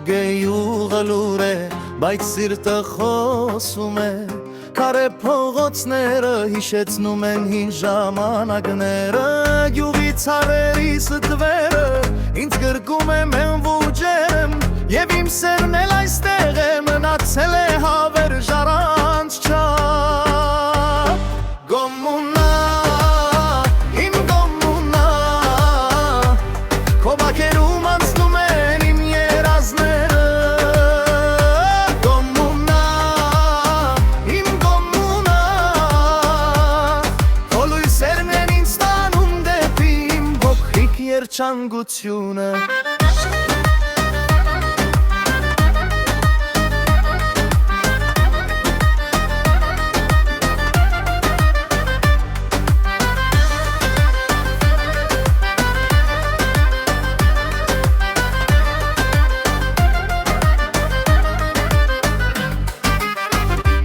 գյուղը լուր է, բայց սիրտը խոսում է Քարե փողոցները հիշեցնում են հին ժամանակները Գյուղից հարերի ստվերը ինձ գրկում եմ են վուջերեմ Եվ իմ սերն էլ այստեղ է մնացել է հավեր ժարանց չափ Գոմունա, իմ գոմունա Քո բակերում անցնում են իմ երազները Գոմունա, իմ գոմունա Քո լույսերն են ինձ տանում դեպի իմ փոքրիկ երջանկությունը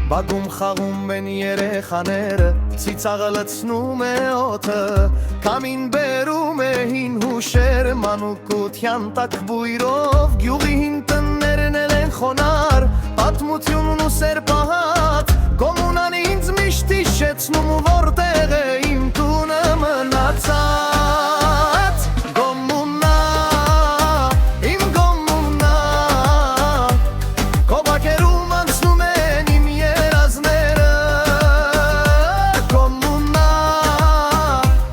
Բակում խաղում են երեխաները, ծիծաղը լցնում է օդը Կամին բերում է հին հուշեր, մանուկության տակ բույրով Գյուղի հին տներն էլ են խոնար, պատմությունն ու սեր պահած Գոմունան ինձ միշտ հիշեցնում, որտեղ է իմ տունը մնացած Գոմունա, իմ գոմունա, քո բակերում անցնում են իմ երազները Գոմունա,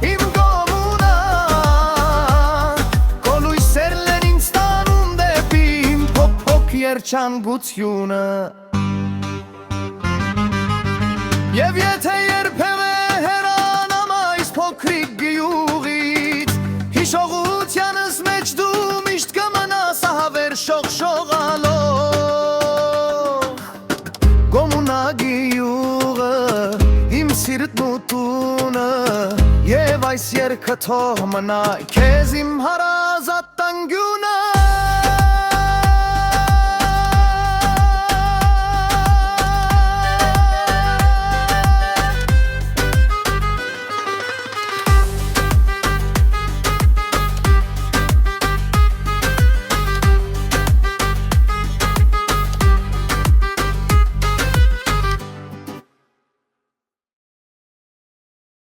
իմ գոմունա, քո լույսերն են ինձ տանում դեպի իմ փոքրիկ երջանկությունը Եվ եթե երբևէ հեռանամ այս փոքրիկ գյուղից Հիշողությանս մեջ դու միշտ կմնաս հավեր շողշողալով Գոմունա գյուղը, իմ սիրտն ու տունը Եվ այս երգը թող մնա քեզ իմ հարազատ տանգյունը